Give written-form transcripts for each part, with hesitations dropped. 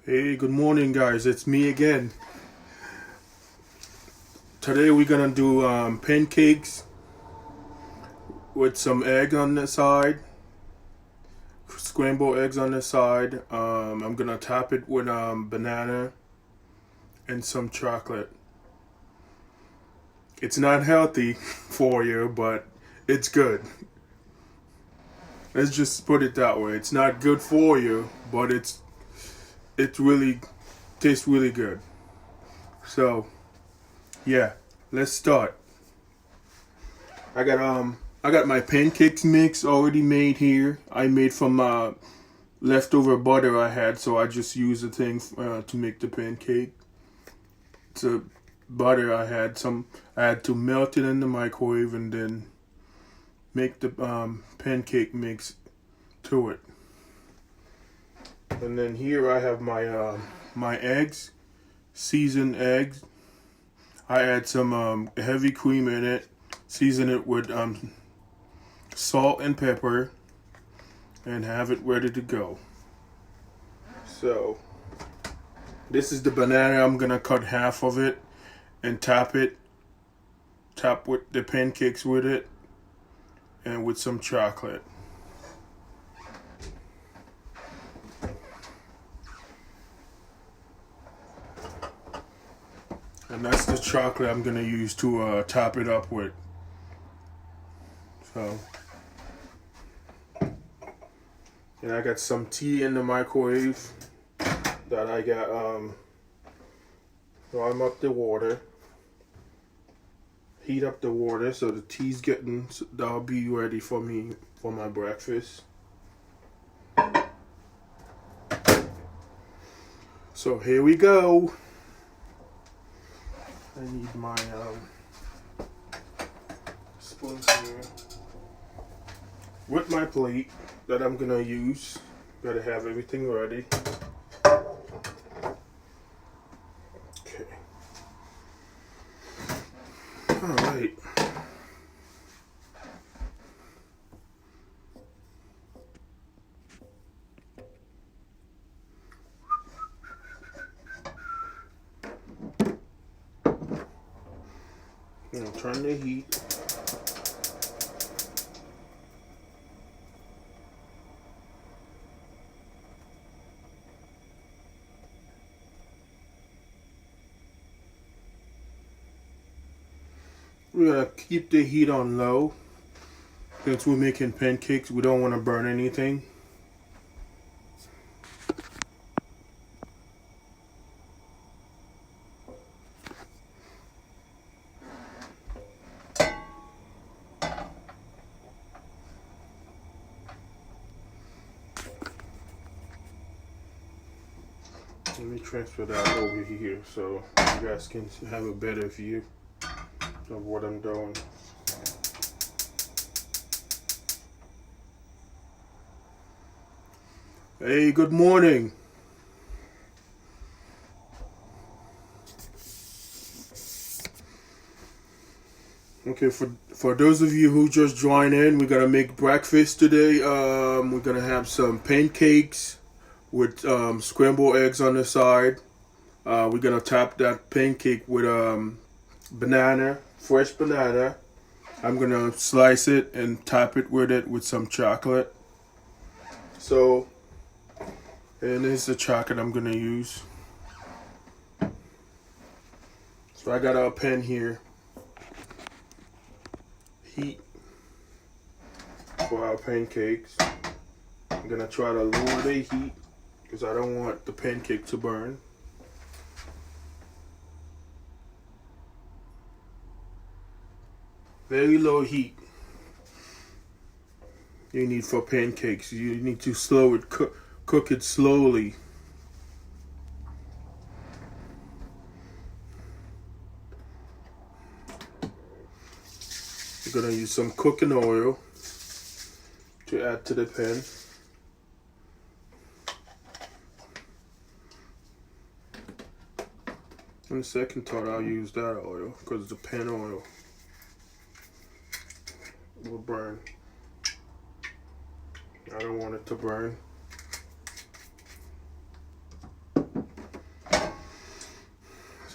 Hey, good morning, guys. It's me again. Today we're gonna do pancakes with some egg on the side, scrambled eggs on the side. I'm gonna top it with banana and some chocolate. It's not healthy for you, but it's good. Let's just put it that way. It's not good for you, but it really tastes really good. So yeah, let's start. I got my pancakes mix already made here. I made from leftover butter I had, so I just used the thing to make the pancake. The butter I had to melt it in the microwave and then make the pancake mix to it. And then here I have my eggs, seasoned eggs. I add some heavy cream in it, season it with salt and pepper, and have it ready to go. So this is the banana. I'm gonna cut half of it and top with the pancakes with it, and with some chocolate. And that's the chocolate I'm gonna use to top it up with. So, and I got some tea in the microwave that I got warm up the water. Heat up the water so the tea's getting, so that'll be ready for me for my breakfast. So here we go. I need my spoon here with my plate that I'm gonna use. Gotta have everything ready. Okay. All right. Turn the heat. We're gonna keep the heat on low since we're making pancakes. We don't want to burn anything. Let me transfer that over here so you guys can have a better view of what I'm doing. Hey, good morning. Okay, for those of you who just joined in, we're gonna make breakfast today. We're gonna have some pancakes with scrambled eggs on the side. We're gonna top that pancake with banana, fresh banana. I'm gonna slice it and top it with some chocolate. So, and this is the chocolate I'm gonna use. So I got a pan here. Heat for our pancakes. I'm gonna try to lower the heat because I don't want the pancake to burn. Very low heat you need for pancakes. You need to cook it slowly. We're gonna use some cooking oil to add to the pan. On the second thought, I'll use that oil because the pan oil will burn. I don't want it to burn.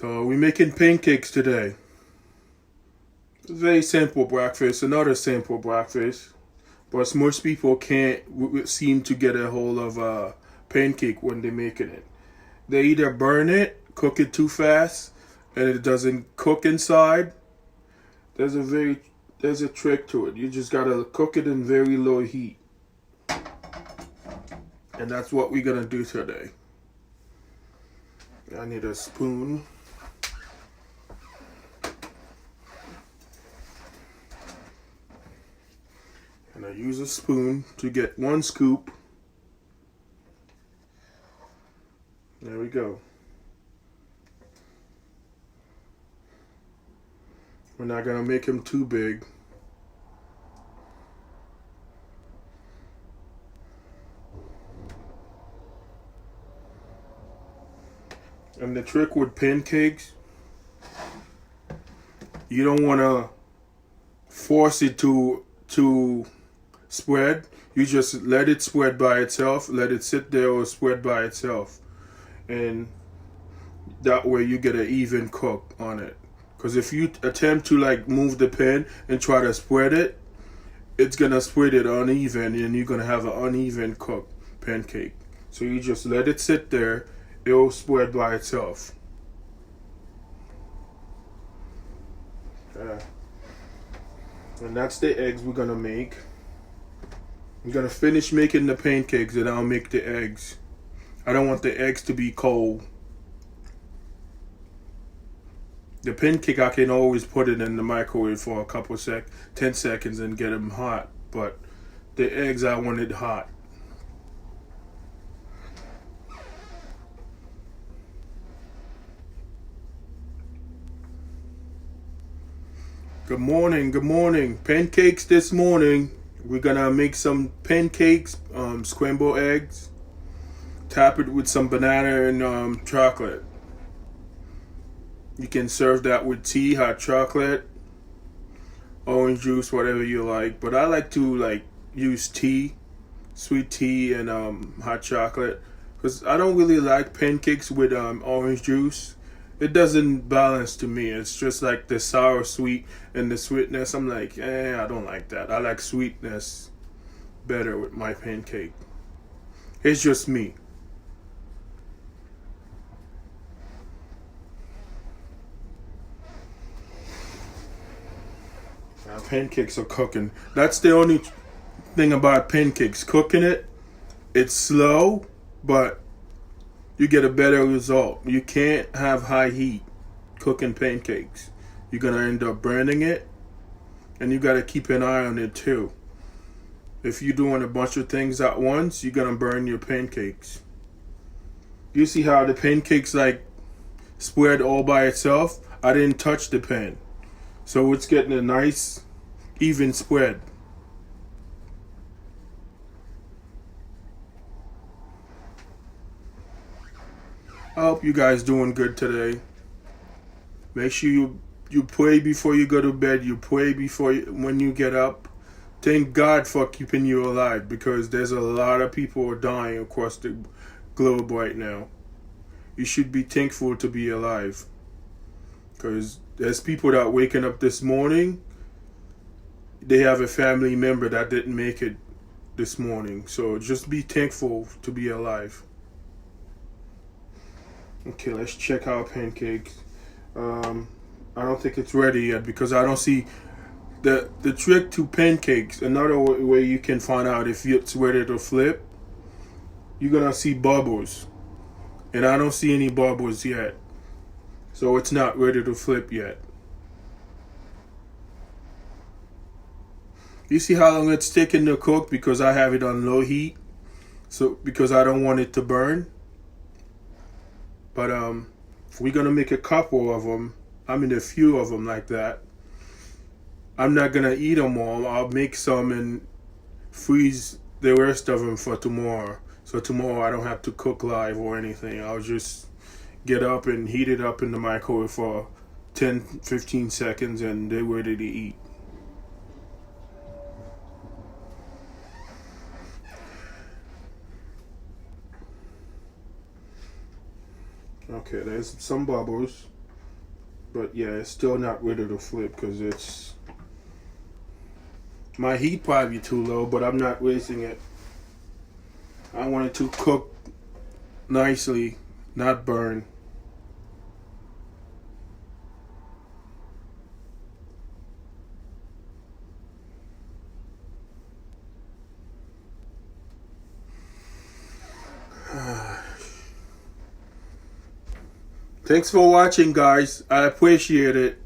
So we're making pancakes today. Very simple breakfast, another simple breakfast. But most people can't seem to get a hold of pancake when they're making it. They either burn it, cook it too fast, and it doesn't cook inside. There's a trick to it. You just gotta cook it in very low heat. And that's what we're gonna do today. I need a spoon. And I use a spoon to get 1 scoop. There we go. We're not gonna make them too big. And the trick with pancakes, you don't wanna force it to spread. You just let it spread by itself. Let it sit there or spread by itself, and that way you get an even cook on it. Because if you attempt to like move the pan and try to spread it, it's gonna spread it uneven, and you're gonna have an uneven cooked pancake. So you just let it sit there. It'll spread by itself. And that's the eggs we're gonna make. I'm gonna finish making the pancakes and I'll make the eggs. I don't want the eggs to be cold. The pancake, I can always put it in the microwave for a couple 10 seconds and get them hot. But the eggs, I want it hot. Good morning, good morning. Pancakes this morning. We're gonna make some pancakes, scrambled eggs, top it with some banana and chocolate. You can serve that with tea, hot chocolate, orange juice, whatever you like. But I like to use tea, sweet tea, and hot chocolate, because I don't really like pancakes with orange juice. It doesn't balance to me. It's just like the sour sweet and the sweetness. I'm like, I don't like that. I like sweetness better with my pancake. It's just me. Now, pancakes are cooking. That's the only thing about pancakes. Cooking it, it's slow, but you get a better result. You can't have high heat cooking pancakes. You're gonna end up burning it, and you gotta keep an eye on it too. If you're doing a bunch of things at once, you're gonna burn your pancakes. You see how the pancakes spread all by itself? I didn't touch the pan, so it's getting a nice even spread. I hope you guys doing good today. Make sure you pray before you go to bed. You pray when you get up. Thank God for keeping you alive, because there's a lot of people dying across the globe right now. You should be thankful to be alive, because there's people that waking up this morning. They have a family member that didn't make it this morning. So just be thankful to be alive. Okay, let's check our pancakes. I don't think it's ready yet, because I don't see the trick to pancakes. Another way you can find out if it's ready to flip, you're gonna see bubbles, and I don't see any bubbles yet, so it's not ready to flip yet. You see how long it's taking to cook, because I have it on low heat, so because I don't want it to burn. But we're gonna make a couple of them. I mean, a few of them like that. I'm not gonna eat them all. I'll make some and freeze the rest of them for tomorrow. So tomorrow I don't have to cook live or anything. I'll just get up and heat it up in the microwave for 10-15 seconds, and they're ready to eat. Okay, there's some bubbles. But yeah, it's still not ready to flip because my heat probably too low, but I'm not raising it. I want it to cook nicely, not burn. Thanks for watching, guys. I appreciate it.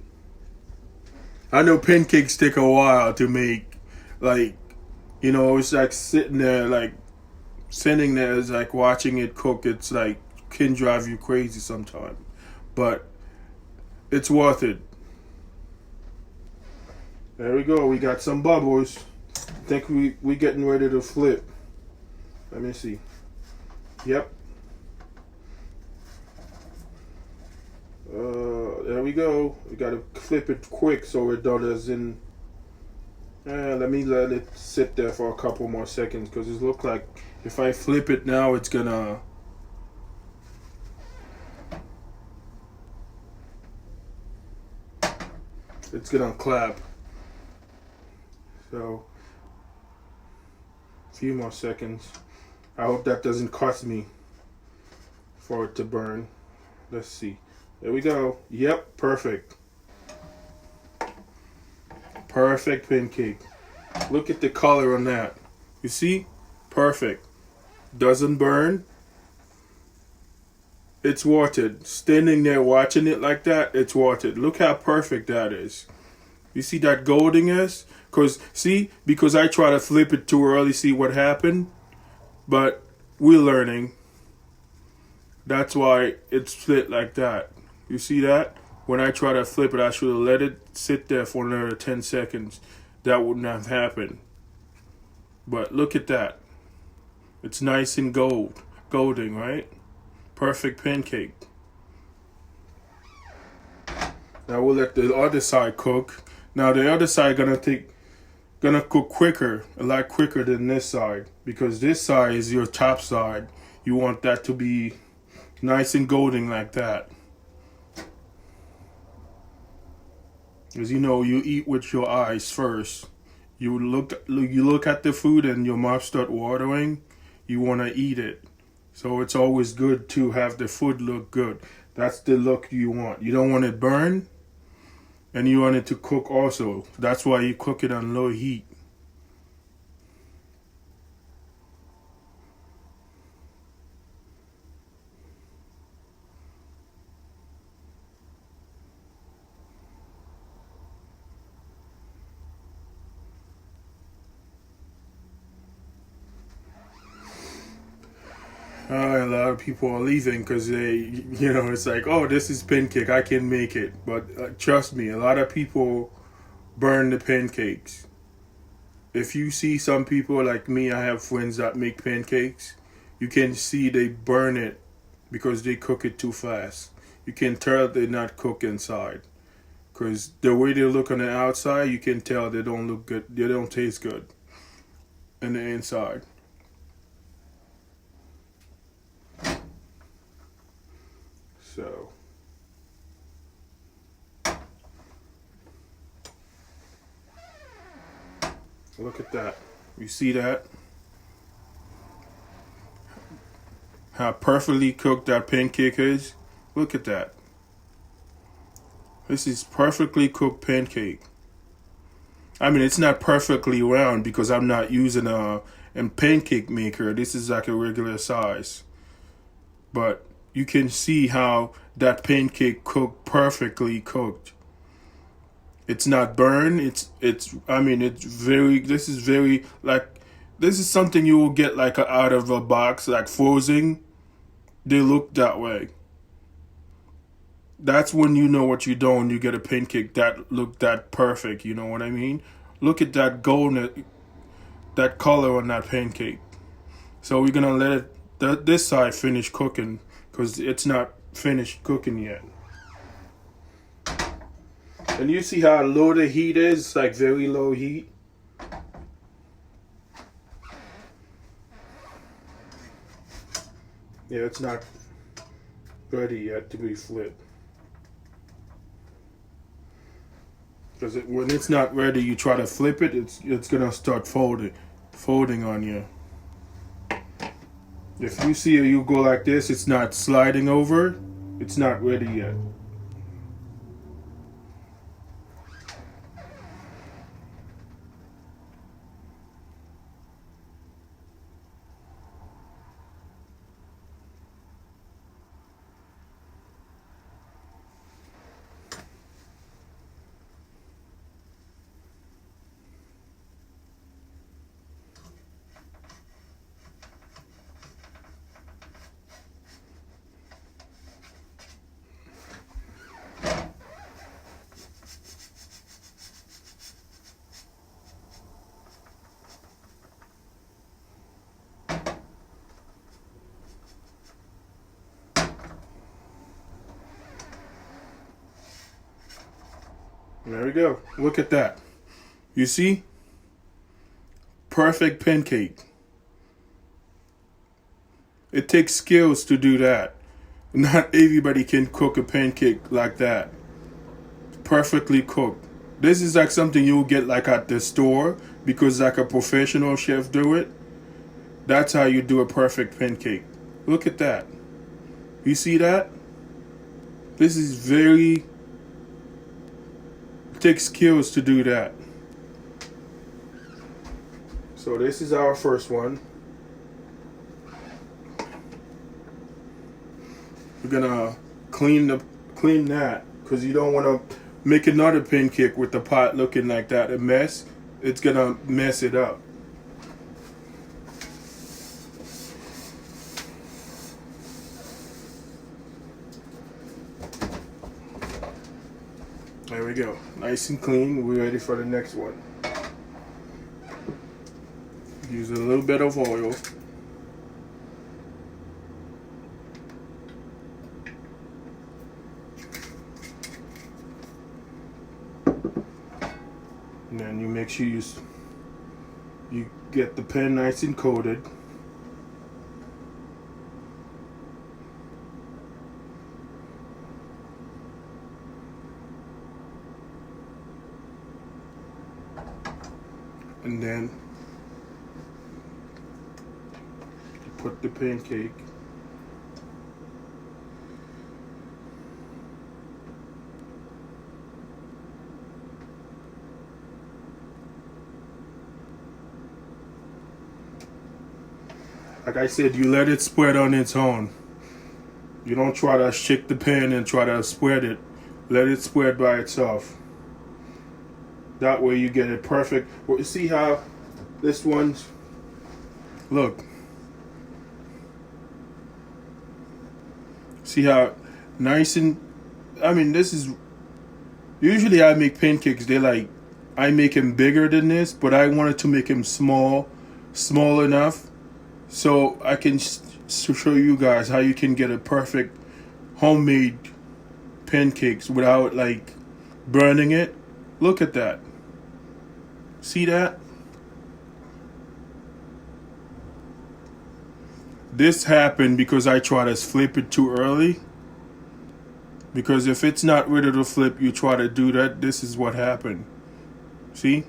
I know pancakes take a while to make. Like, it's like sitting there, like sitting there is like watching it cook. It's like can drive you crazy sometimes, but it's worth it. There we go. We got some bubbles. I think we getting ready to flip. Let me see. Yep. There we go. We gotta flip it quick so it doesn't. Let me let it sit there for a couple more seconds because it looks like if I flip it now, it's gonna. It's gonna clap. So, a few more seconds. I hope that doesn't cost me for it to burn. Let's see. There we go. Yep, perfect. Perfect pancake. Look at the color on that. You see? Perfect. Doesn't burn. It's watered. Standing there watching it like that, it's watered. Look how perfect that is. You see that goldiness? Because I try to flip it too early, see what happened. But we're learning. That's why it's split like that. You see that? When I try to flip it, I should have let it sit there for another 10 seconds. That wouldn't have happened. But look at that. It's nice and golden, right? Perfect pancake. Now we'll let the other side cook. Now the other side gonna cook quicker, a lot quicker than this side, because this side is your top side. You want that to be nice and golden like that. Because you eat with your eyes first. You look at the food and your mouth start watering. You want to eat it. So it's always good to have the food look good. That's the look you want. You don't want it burn, and you want it to cook also. That's why you cook it on low heat. A lot of people are leaving because it's like, oh, this is pancake. I can make it. But trust me, a lot of people burn the pancakes. If you see some people like me, I have friends that make pancakes. You can see they burn it because they cook it too fast. You can tell they're not cooked inside. Because the way they look on the outside, you can tell they don't look good. They don't taste good in the inside. So, look at that. You see that? How perfectly cooked that pancake is? Look at that. This is perfectly cooked pancake. I mean, it's not perfectly round because I'm not using a pancake maker. This is like a regular size. But you can see how that pancake cooked perfectly cooked. It's not burned. It's very, this is very, like, this is something you will get like out of a box, like frozen. They look that way. That's when you know what you're doing. You get a pancake that look that perfect. You know what I mean? Look at that golden, that color on that pancake. So we're gonna let this side finish cooking because it's not finished cooking yet. And you see how low the heat is, like very low heat. Yeah, it's not ready yet to be flipped. Because when it's not ready, you try to flip it, it's gonna start folding on you. If you see you go like this, it's not sliding over, it's not ready yet. There we go. Look at that. You see? Perfect pancake. It takes skills to do that. Not everybody can cook a pancake like that. Perfectly cooked. This is like something you'll get like at the store because like a professional chef do it. That's how you do a perfect pancake. Look at that. You see that? This is very... It takes skills to do that. So this is our first one. We're gonna clean that because you don't want to make another pancake with the pot looking like that, a mess. It's gonna mess it up. There we go. Nice and clean. We're ready for the next one. Use a little bit of oil. And then you make sure you get the pan nice and coated. And then you put the pancake. Like I said, you let it spread on its own. You don't try to shake the pan and try to spread it. Let it spread by itself. That way you get it perfect. Well, you see how this one's... Look. See how nice and... I mean, this is... Usually I make pancakes, I make them bigger than this, but I wanted to make them small enough so I can show you guys how you can get a perfect homemade pancakes without like burning it. Look at that. See that? This happened because I tried to flip it too early. Because if it's not ready to flip, you try to do that, this is what happened. See?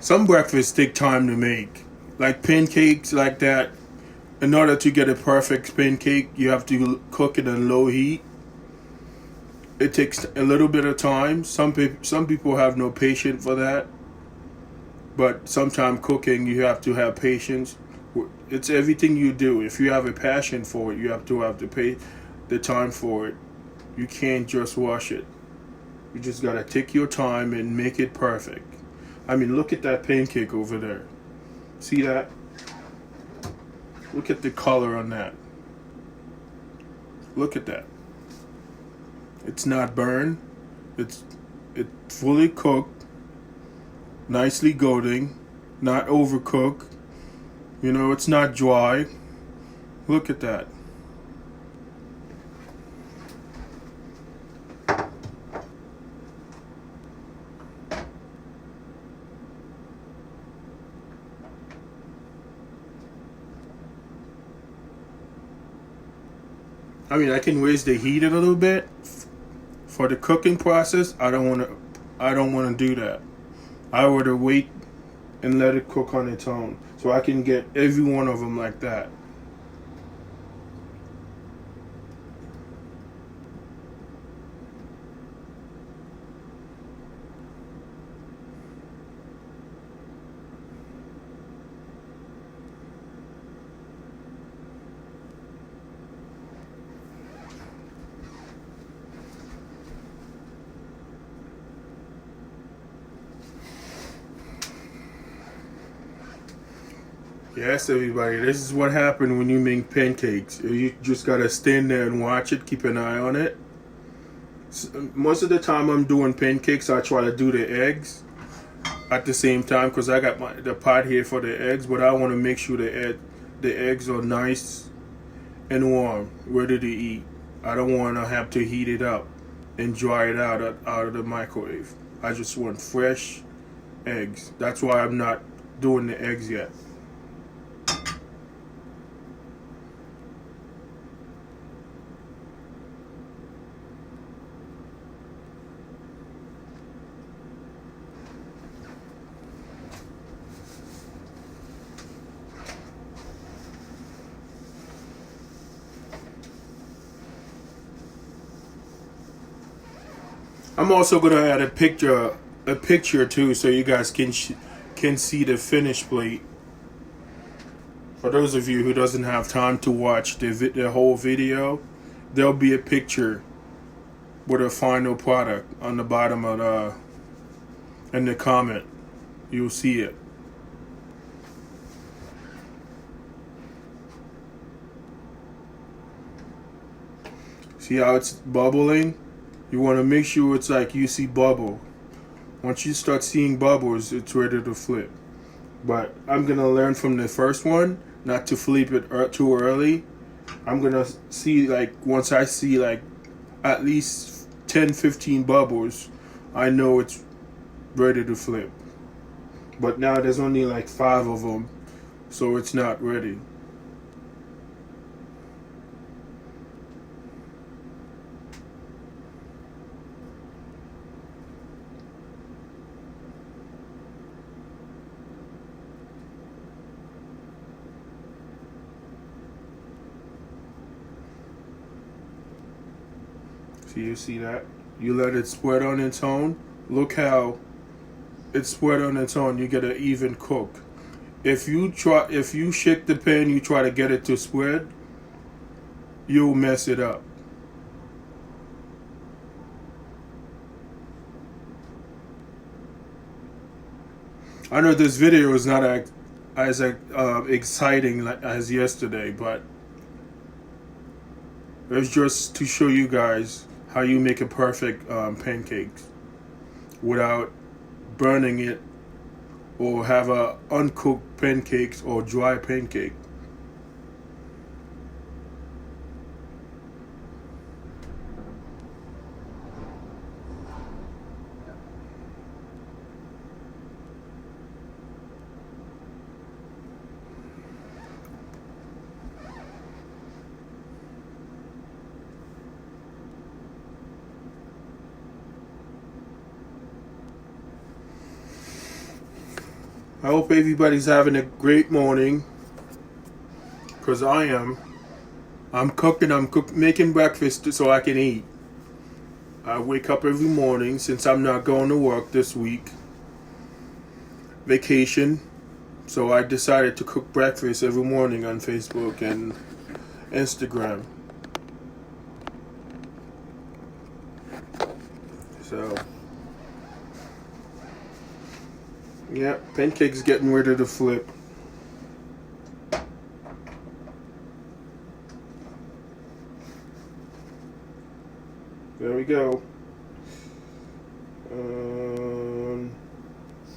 Some breakfasts take time to make. Like pancakes like that. In order to get a perfect pancake, you have to cook it on low heat. It takes a little bit of time. Some people have no patience for that. But sometimes cooking, you have to have patience. It's everything you do. If you have a passion for it, you have to pay the time for it. You can't just rush it. You just gotta take your time and make it perfect. I mean, look at that pancake over there. See that? Look at the color on that. Look at that. It's not burned. It's fully cooked. Nicely golden. Not overcooked. You know, it's not dry. Look at that. I mean, I can raise the heat a little bit for the cooking process. I don't want to. I don't want to do that. I would wait and let it cook on its own, so I can get every one of them like that. Yes, everybody, this is what happened when you make pancakes. You just gotta stand there and watch it, keep an eye on it. Most of the time I'm doing pancakes, I try to do the eggs at the same time because I got the pot here for the eggs, but I want to make sure the eggs are nice and warm, ready to eat. I don't want to have to heat it up and dry it out of the microwave. I just want fresh eggs. That's why I'm not doing the eggs yet. I'm also gonna add a picture too, so you guys can see the finished plate. For those of you who doesn't have time to watch the whole video, there'll be a picture with a final product on the bottom of in the comment. You'll see it. See how it's bubbling? You want to make sure it's like you see bubble. Once you start seeing bubbles, it's ready to flip. But I'm going to learn from the first one not to flip it too early. I'm going to see, like, once I see like at least 10-15 bubbles, I know it's ready to flip. But now there's only like 5 of them, so it's not ready. So you see that? You let it spread on its own. Look how it's spread on its own. You get an even cook. If you shake the pan, you try to get it to spread, you'll mess it up. I know this video is not as exciting as yesterday, but it's just to show you guys how you make a perfect pancakes without burning it or have a uncooked pancakes or dry pancake. I hope everybody's having a great morning, because I am. I'm making breakfast so I can eat. I wake up every morning since I'm not going to work this week. Vacation. So I decided to cook breakfast every morning on Facebook and Instagram. So, yeah, pancakes getting ready to flip. There we go.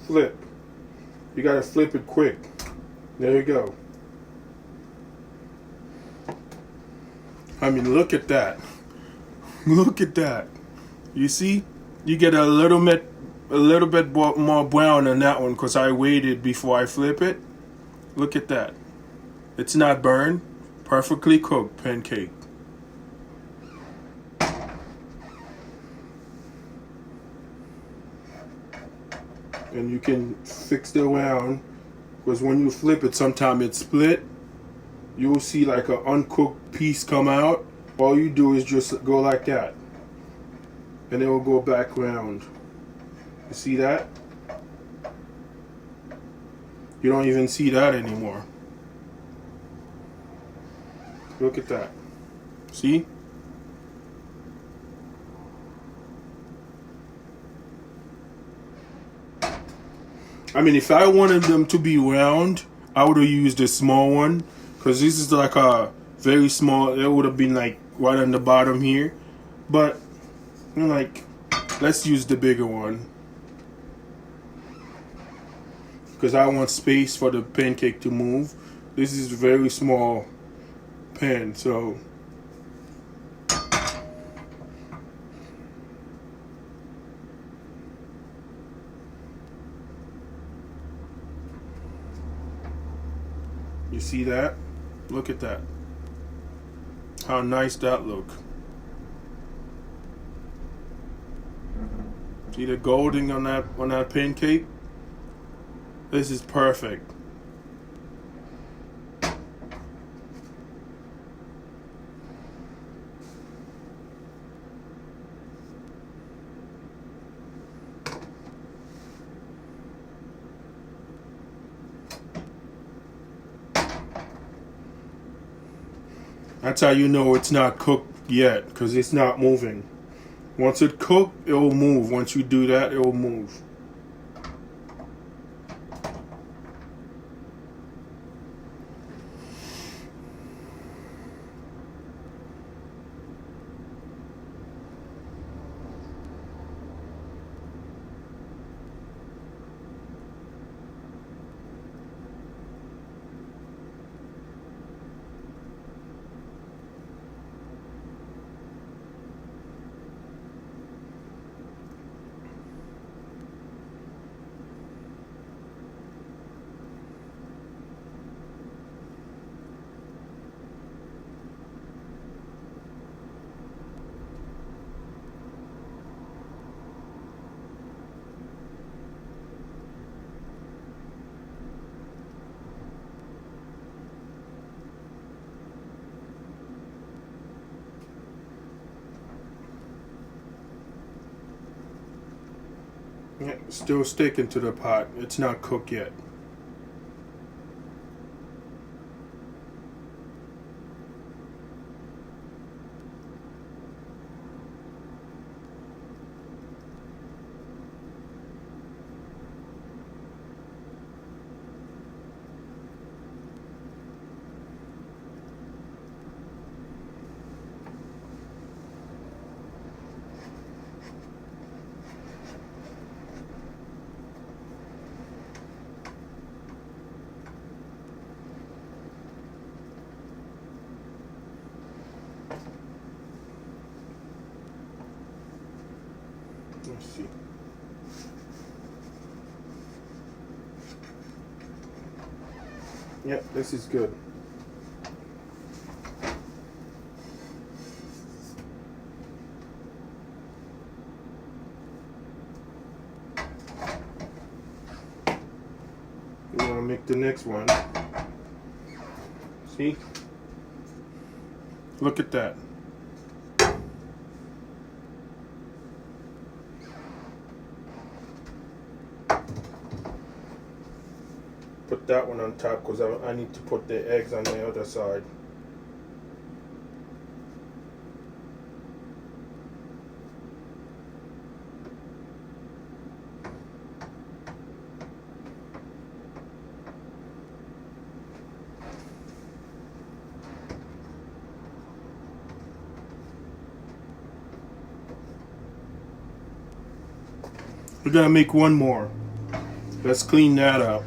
Flip. You gotta flip it quick. There you go. I mean, look at that. Look at that. You see? You get a little bit more brown on that one because I waited before I flip it. Look at that. It's not burned. Perfectly cooked pancake. And you can fix the round because when you flip it, sometimes it's split. You'll see like an uncooked piece come out. All you do is just go like that, and it will go back round. You see that? You don't even see that anymore. Look at that. See? I mean, if I wanted them to be round, I would have used a small one. Because this is like a very small, it would have been like right on the bottom here. But, you know, like, let's use the bigger one. Because I want space for the pancake to move. This is a very small pan, so. You see that? Look at that. How nice that look. See the golding on that pancake? This is perfect. That's how you know it's not cooked yet, because it's not moving. Once it cooked, it will move. Once you do that, it will move. Yeah, still sticking to the pot. It's not cooked yet. Let's see. Yep, this is good. We want to make the next one. See? Look at that. Put that one on top because I need to put the eggs on the other side. We're gonna make one more. Let's clean that up.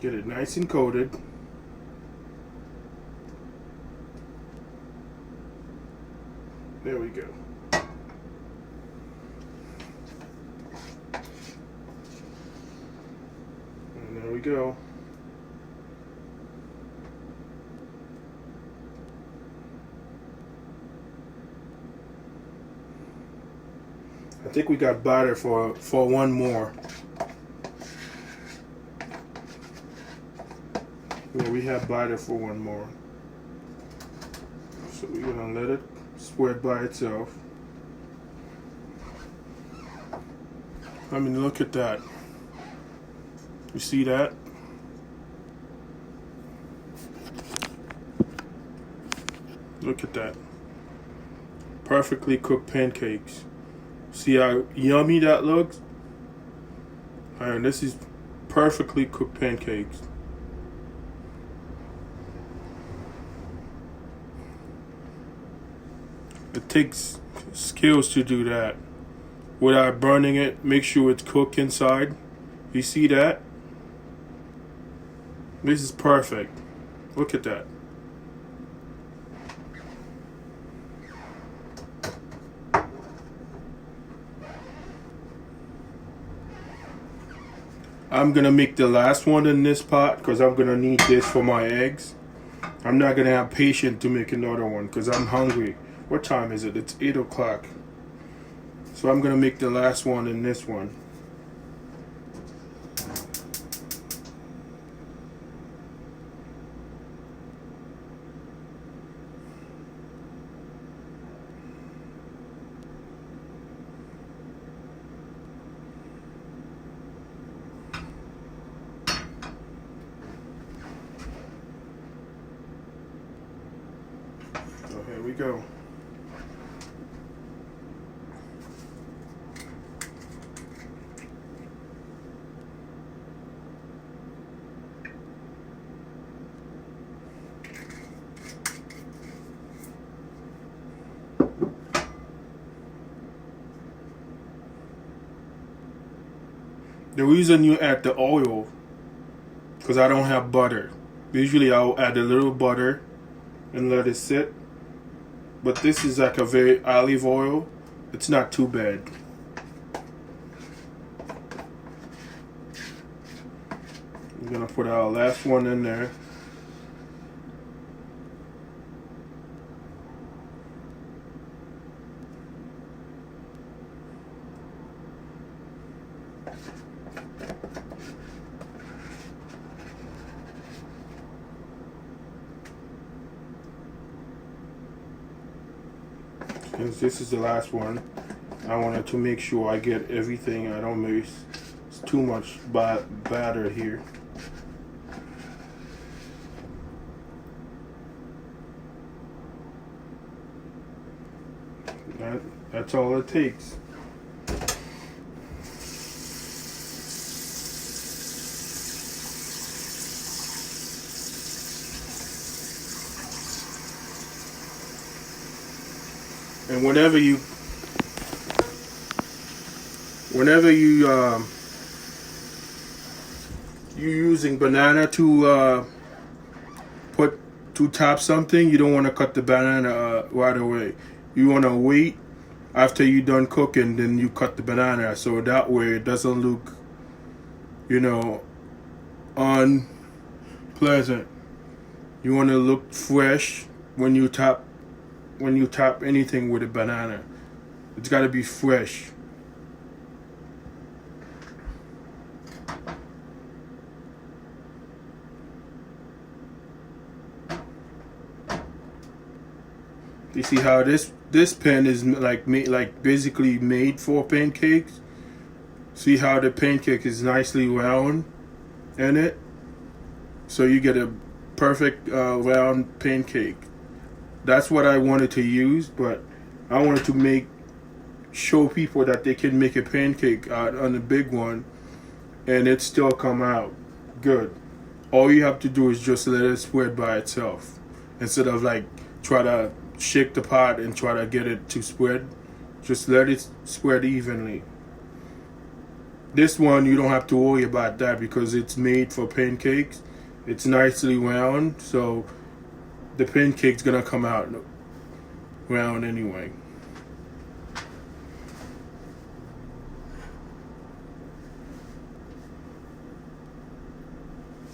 Get it nice and coated. There we go. And there we go. I think we got batter for one more. Yeah, we have batter for one more. So we're gonna let it spread by itself. I mean, look at that. You see that? Look at that. Perfectly cooked pancakes. See how yummy that looks? And this is perfectly cooked pancakes. It takes skills to do that without burning it. Make sure it's cooked inside. You see that? This is perfect. Look at that. I'm gonna make the last one in this pot because I'm gonna need this for my eggs. I'm not gonna have patience to make another one because I'm hungry. What time is it? It's 8 o'clock. So I'm gonna make the last one in this one. So here we go. The reason you add the oil, because I don't have butter. Usually I'll add a little butter and let it sit. But this is like a very olive oil. It's not too bad. We're gonna put our last one in there. Since this is the last one, I wanted to make sure I get everything. I don't mix too much batter here. That's all it takes. And whenever you you're using banana to top something, you don't want to cut the banana right away. You want to wait after you're done cooking, then you cut the banana, so that way it doesn't look, unpleasant. You want to look fresh when you top anything with a banana. It's got to be fresh. You see how this pan is basically made for pancakes? See how the pancake is nicely round in it? So you get a perfect round pancake. That's what I wanted to use, but I wanted to show people that they can make a pancake out on a big one and it still come out good. All you have to do is just let it spread by itself instead of try to shake the pot and try to get it to spread. Just let it spread evenly. This one you don't have to worry about that because it's made for pancakes. It's nicely round, so the pancake's gonna come out round anyway.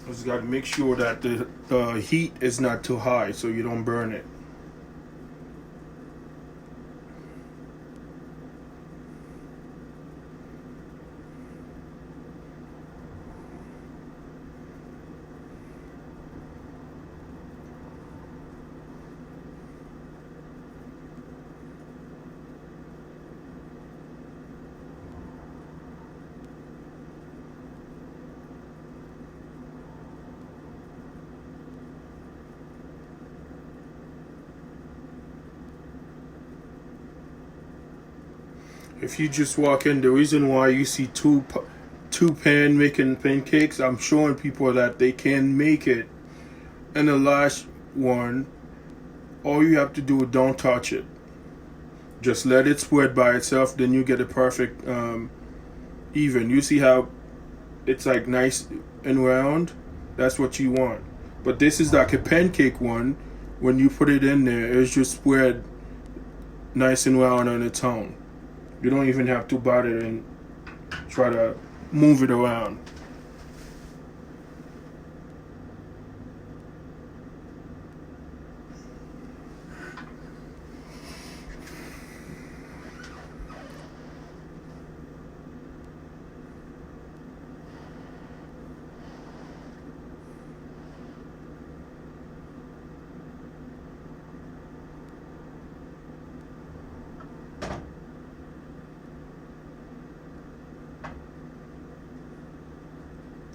Just gotta make sure that the heat is not too high so you don't burn it. If you just walk in, the reason why you see two pan making pancakes, I'm showing people that they can make it. And the last one, all you have to do is don't touch it. Just let it spread by itself. Then you get a perfect even. You see how it's like nice and round? That's what you want. But this is like a pancake one. When you put it in there, it's just spread nice and round on its own. You don't even have to bother and try to move it around.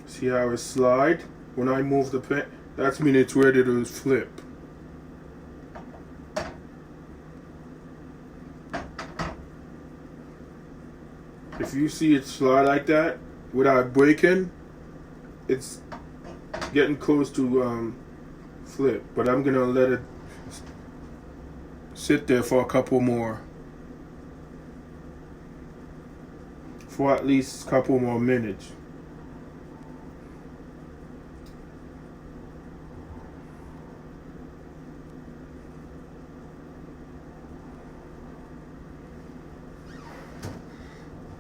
See how it slide? When I move the pen, that's mean it's ready to flip. If you see it slide like that without breaking, it's getting close to flip. But I'm gonna let it sit there for a couple more, for at least a couple more minutes.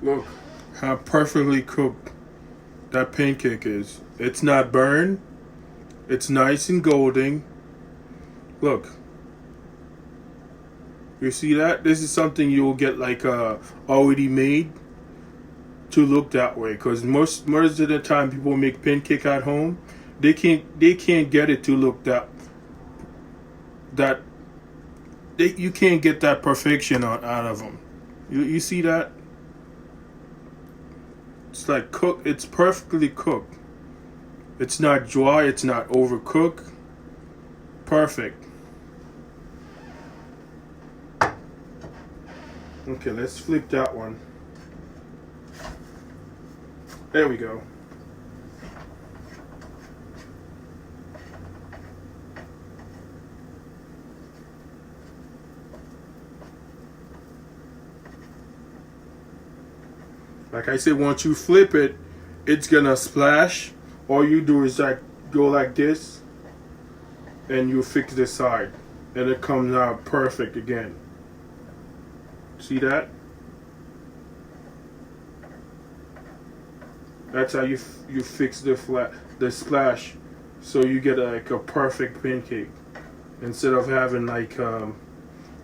Look how perfectly cooked that pancake is. It's not burned. It's nice and golden. Look. You see that? This is something you'll get like already made to look that way. Because most of the time people make pancake at home, they can't get it to look that you can't get that perfection out of them. You see that? It's like cooked. It's perfectly cooked. It's not dry. It's not overcooked. Perfect. Okay, let's flip that one. There we go. Like I said, once you flip it, it's gonna splash. All you do is like go like this, and you fix the side, and it comes out perfect again. See that? That's how you fix the splash, so you get like a perfect pancake instead of having like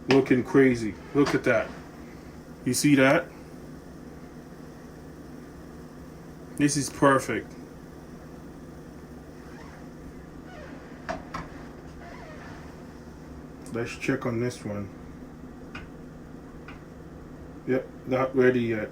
looking crazy. Look at that. You see that? This is perfect. Let's check on this one. Yep, not ready yet.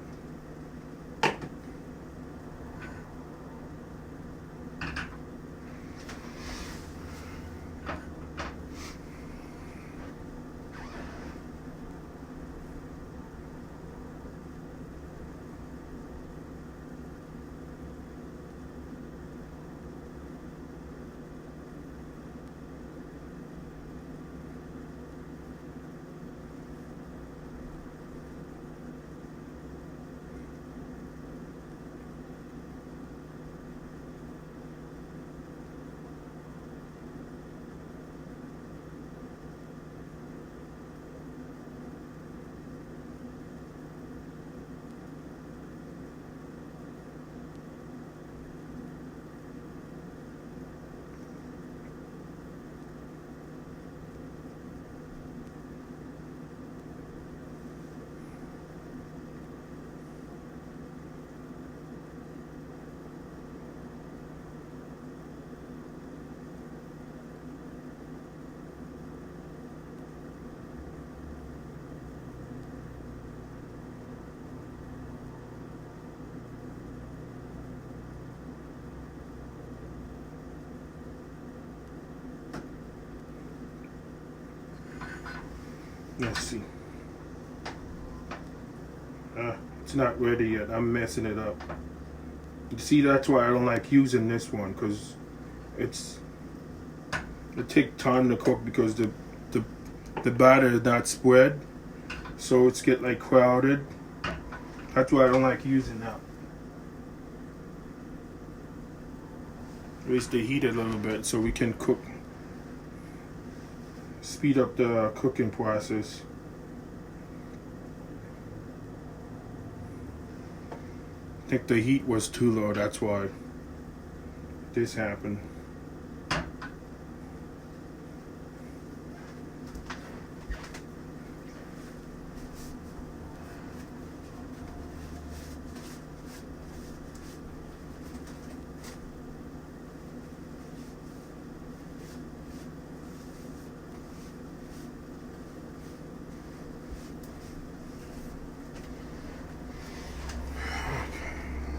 Let's see. It's not ready yet. I'm messing it up. You see, that's why I don't like using this one, because it takes time to cook because the batter is not spread, so it's get like crowded. That's why I don't like using that. Raise the heat a little bit so we can cook. Speed up the cooking process. I think the heat was too low, that's why this happened.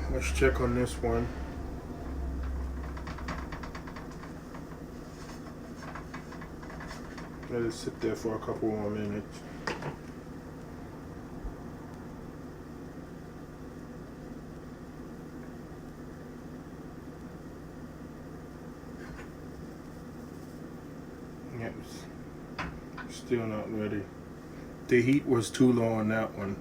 Let's check on this one. Let it sit there for a couple more minutes. Yep, still not ready. The heat was too low on that one.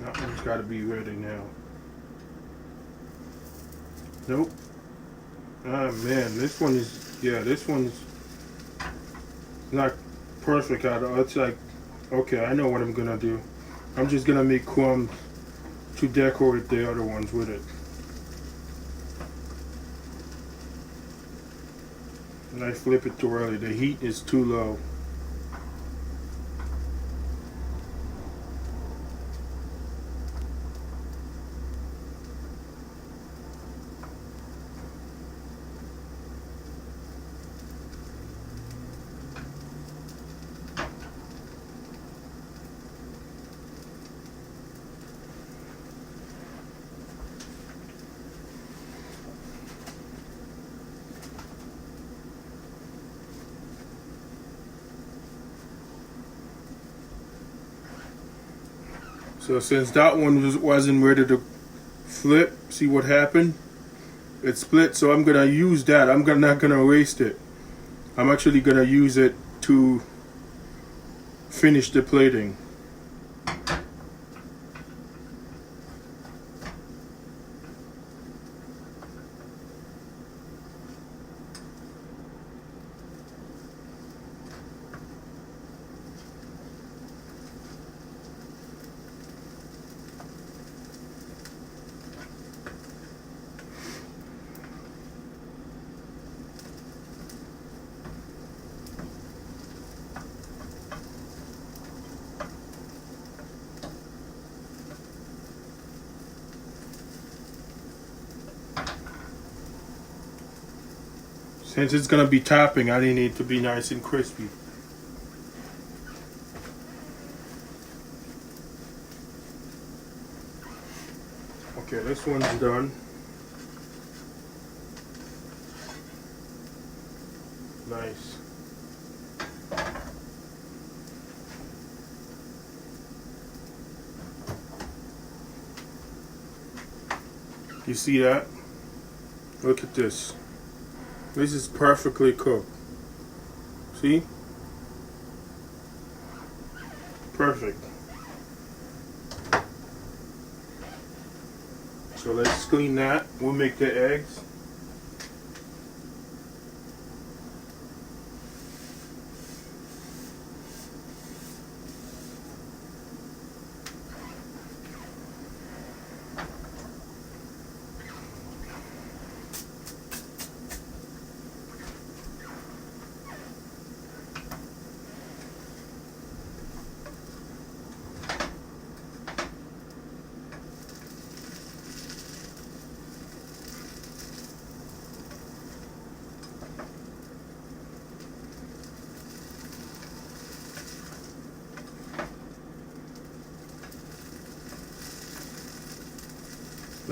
That one's got to be ready now. Nope. Ah man, this one is, yeah, this one's not perfect at all. It's like, okay, I know what I'm gonna do. I'm just gonna make crumbs to decorate the other ones with it. And I flip it too early. The heat is too low. So since that one wasn't ready to flip, see what happened? It split, so I'm gonna use that. Not gonna waste it. I'm actually gonna use it to finish the plating. Since it's gonna be topping, I need it to be nice and crispy. Okay, this one's done. Nice. You see that? Look at this. This is perfectly cooked. See? Perfect. So let's clean that. We'll make the eggs.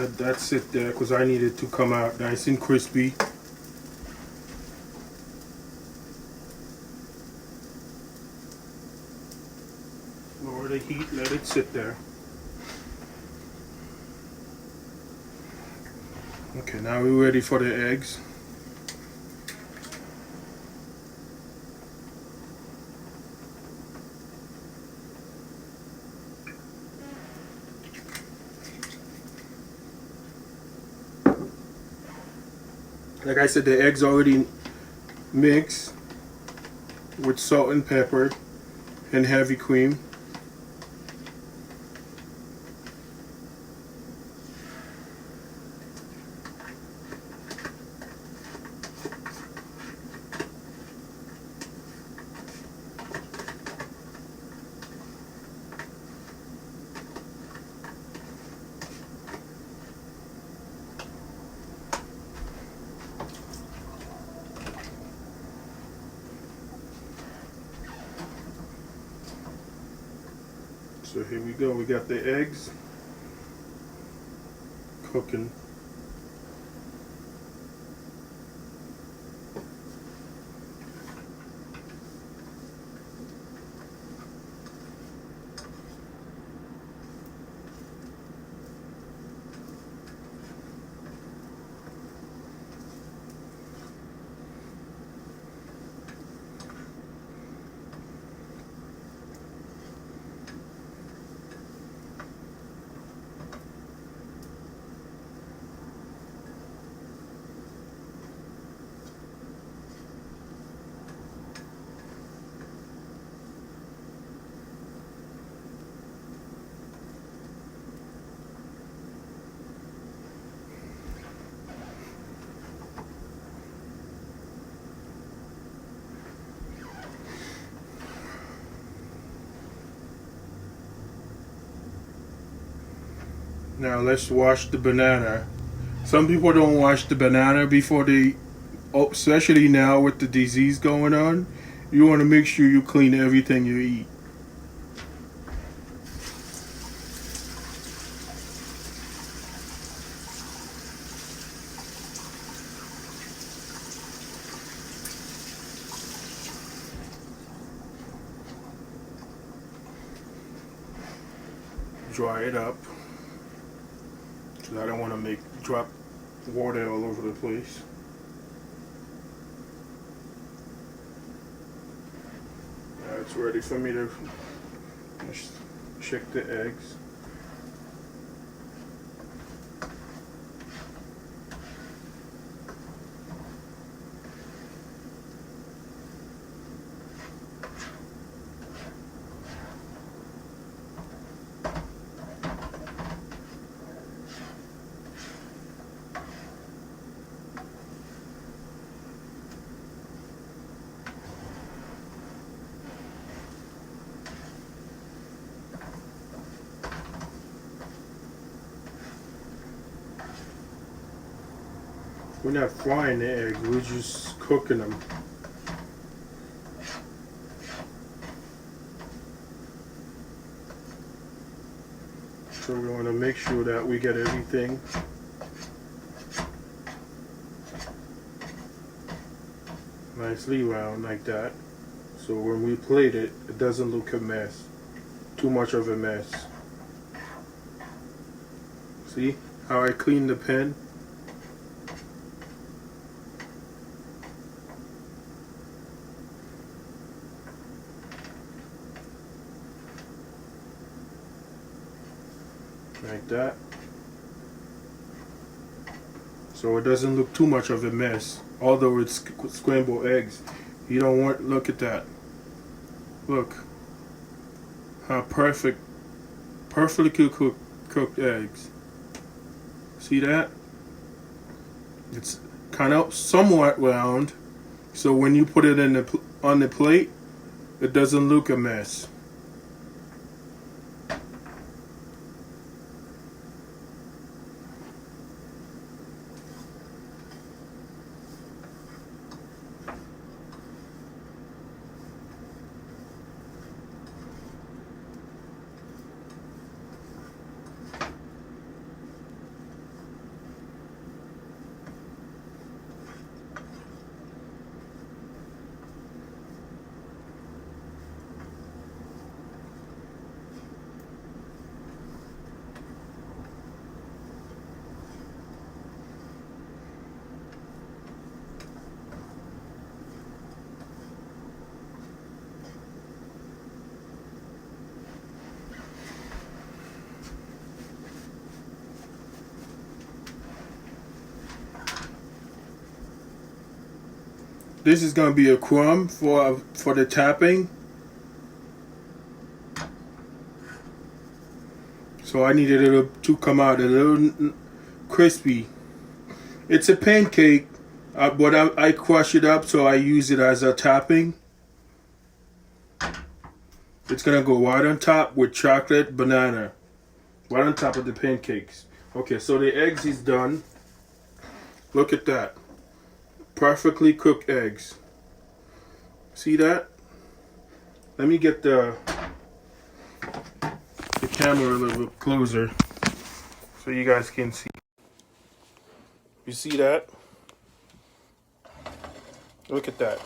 Let that sit there because I need it to come out nice and crispy. Lower the heat, let it sit there. Okay, now we're ready for the eggs. Like I said, the eggs already mixed with salt and pepper and heavy cream. So here we go, we got the eggs cooking. Now let's wash the banana. Some people don't wash the banana before they, especially now with the disease going on, you want to make sure you clean everything you eat. Dry it up. I don't want to drop water all over the place. Now it's ready for me to check the eggs. We're not frying the eggs, we're just cooking them. So we want to make sure that we get everything nicely round like that. So when we plate it, it doesn't look a mess. Too much of a mess. See how I cleaned the pan? Like that. So it doesn't look too much of a mess. Although it's scrambled eggs. You don't want, look at that. Look. How perfectly cooked eggs. See that? It's kind of somewhat round. So when you put it in on the plate, it doesn't look a mess. This is gonna be a crumb for the tapping. So I needed it to come out a little crispy. It's a pancake, but I crush it up so I use it as a topping. It's gonna go right on top with chocolate banana, right on top of the pancakes. Okay, so the eggs is done. Look at that, perfectly cooked eggs. See that? Let me get the camera a little bit closer so you guys can see. You see that? Look at that.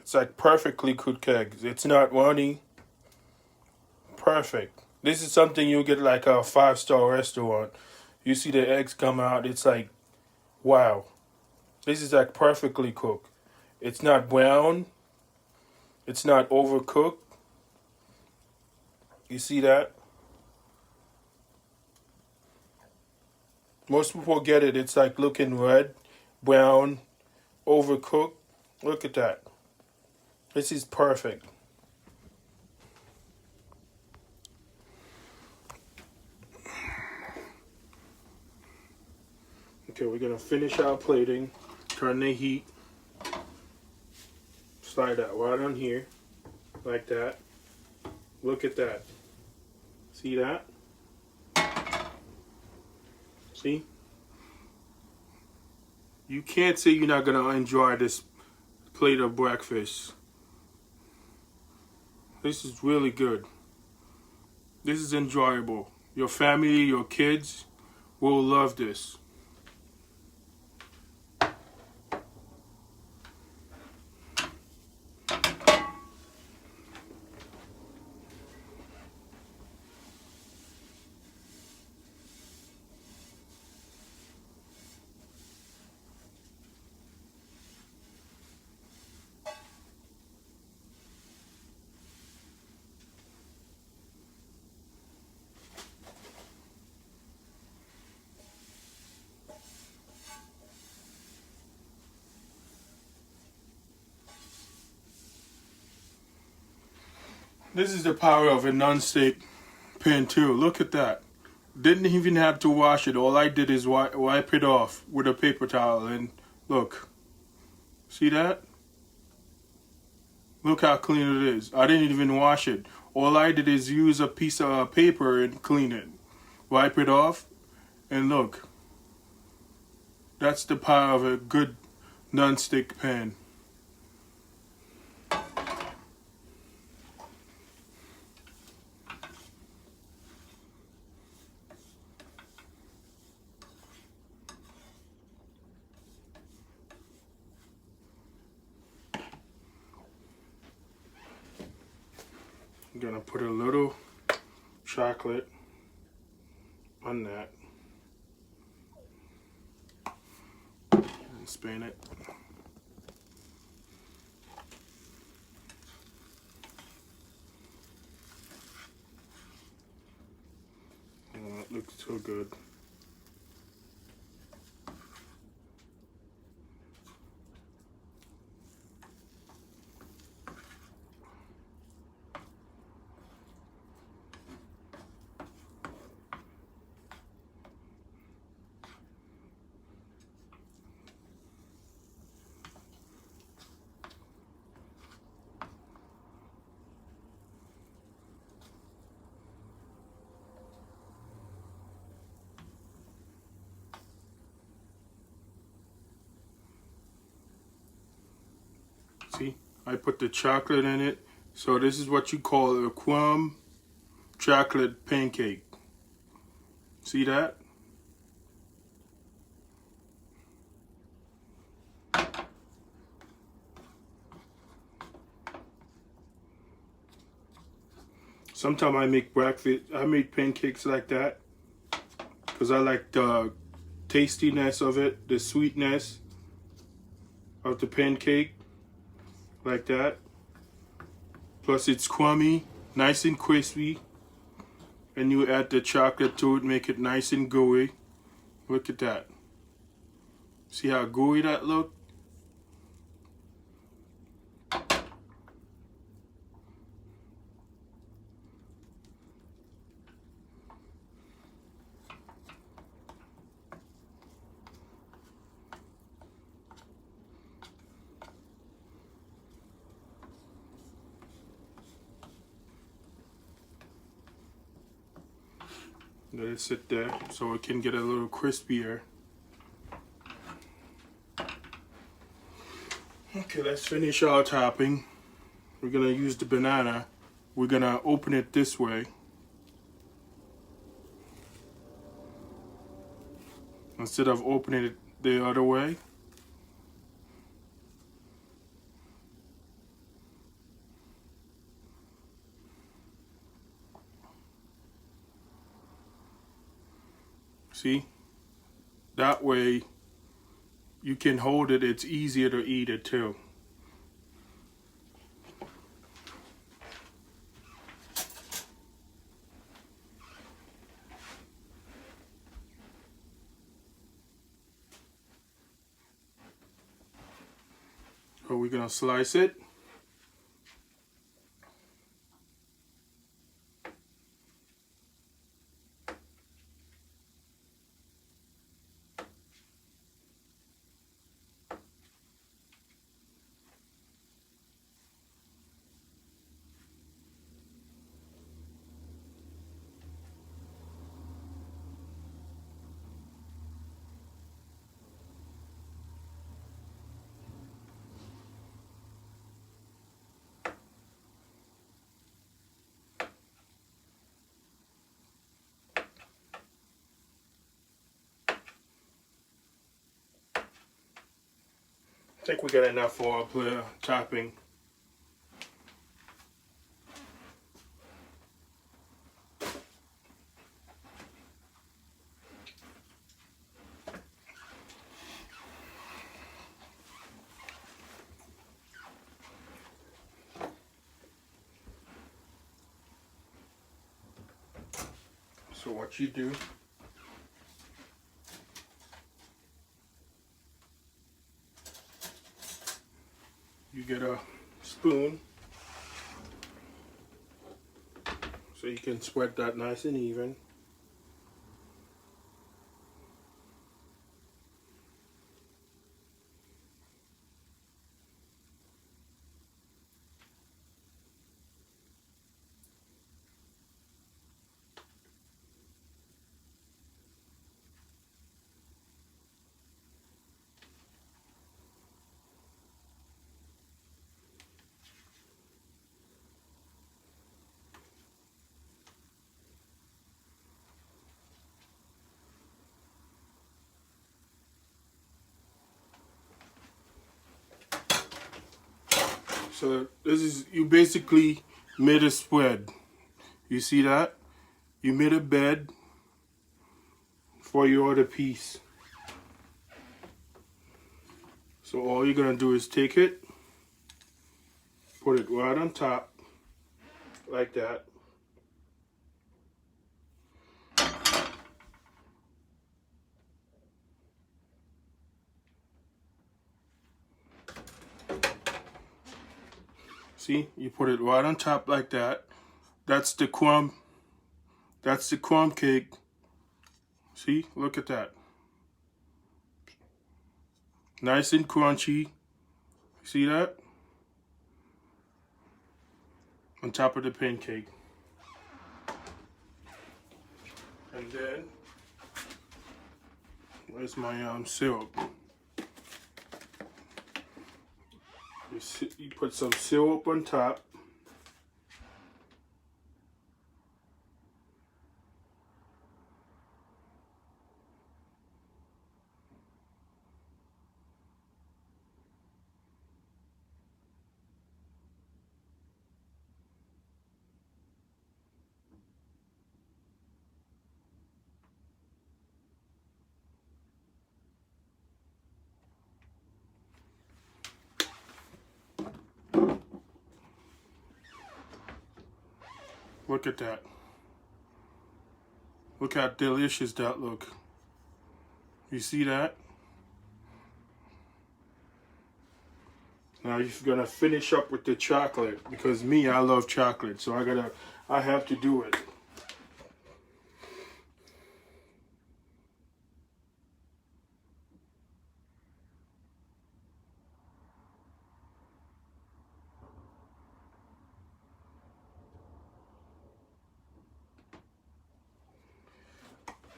It's like perfectly cooked eggs. It's not runny. Perfect. This is something you'll get like a 5-star restaurant. You see the eggs come out, it's like, wow. This is like perfectly cooked. It's not brown. It's not overcooked. You see that? Most people get it. It's like looking red, brown, overcooked. Look at that. This is perfect. Okay, we're gonna finish our plating. Turn the heat. Slide that right on here, like that. Look at that. See that? See? You can't say you're not gonna enjoy this plate of breakfast. This is really good. This is enjoyable. Your family, your kids will love this. This is the power of a non-stick pan too. Look at that. Didn't even have to wash it. All I did is wipe it off with a paper towel and look. See that? Look how clean it is. I didn't even wash it. All I did is use a piece of paper and clean it. Wipe it off and look. That's the power of a good non-stick pan. I'm gonna put a little chocolate on that and spin it. Oh, it looks so good. See, I put the chocolate in it. So this is what you call a crumb chocolate pancake. See that? Sometimes I make breakfast, I make pancakes like that because I like the tastiness of it, the sweetness of the pancake, like that. Plus it's crummy, nice and crispy, and you add the chocolate to it, make it nice and gooey. Look at that. See how gooey that look? Let it sit there so it can get a little crispier. Okay, let's finish our topping. We're gonna use the banana. We're gonna open it this way instead of opening it the other way. See? That way you can hold it, it's easier to eat it too. So we're gonna slice it. I think we got enough for our topping. So what you do, you get a spoon so you can spread that nice and even. So this is, you basically made a spread. You see that? You made a bed for your other piece. So all you're gonna do is take it, put it right on top, like that. See, you put it right on top like that. That's the crumb. That's the crumb cake. See, look at that. Nice and crunchy. See that? On top of the pancake. And then, where's my syrup? You put some syrup on top. Look at that. Look how delicious that look. You see that? Now you're gonna finish up with the chocolate because me, I love chocolate, so I have to do it.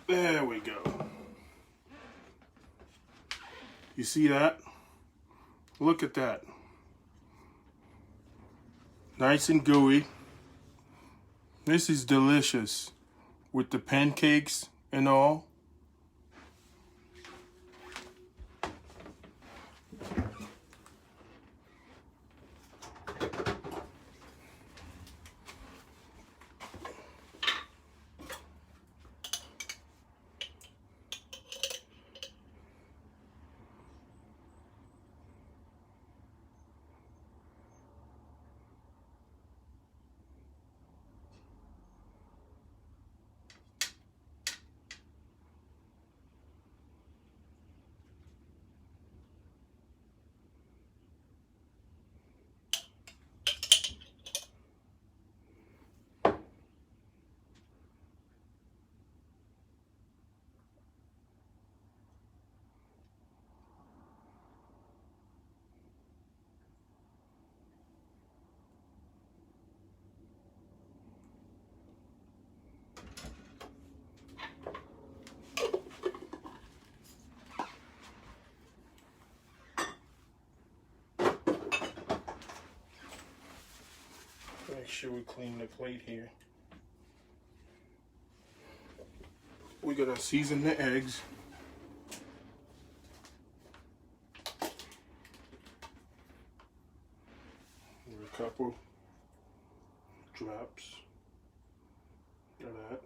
There we go. You see that? Look at that. Nice and gooey. This is delicious with the pancakes and all. Make sure we clean the plate here. We're gonna season the eggs. A couple drops of that.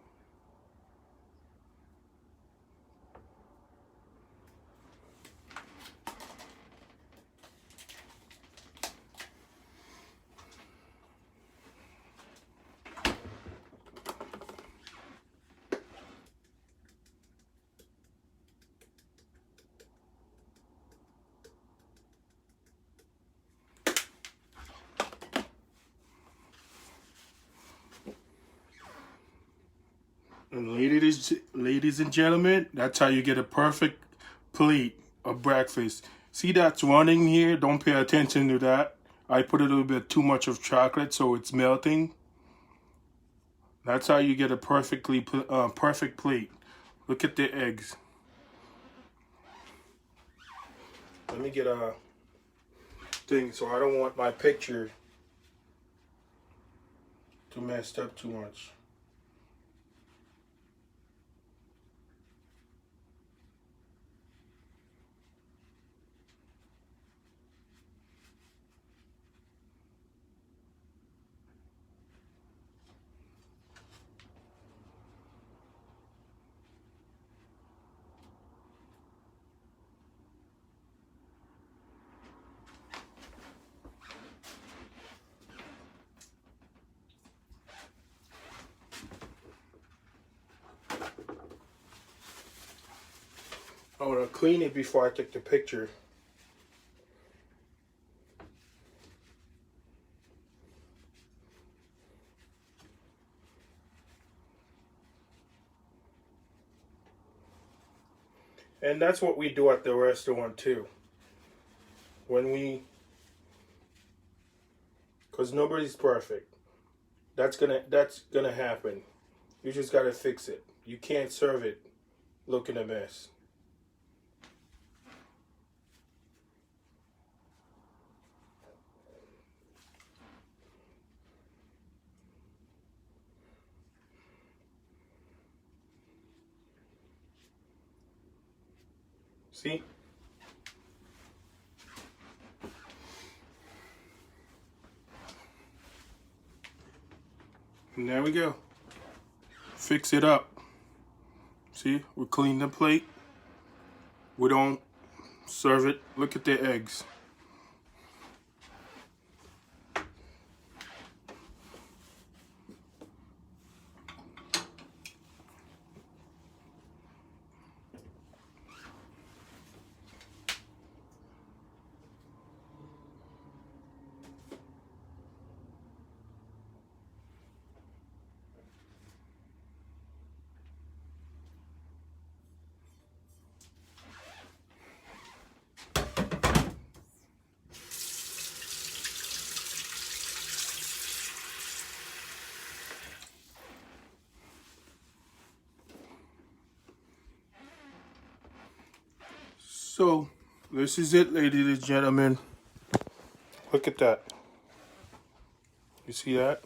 And ladies and gentlemen, that's how you get a perfect plate of breakfast. See that's running here? Don't pay attention to that. I put a little bit too much of chocolate so it's melting. That's how you get a perfect plate. Look at the eggs. Let me get a thing so I don't want my picture to mess up too much. I want to clean it before I take the picture. And that's what we do at the restaurant too. Because nobody's perfect. That's gonna happen. You just gotta fix it. You can't serve it looking a mess. See? And there we go. Fix it up. See? We clean the plate. We don't serve it. Look at the eggs. So, this is it, ladies and gentlemen. Look at that. You see that?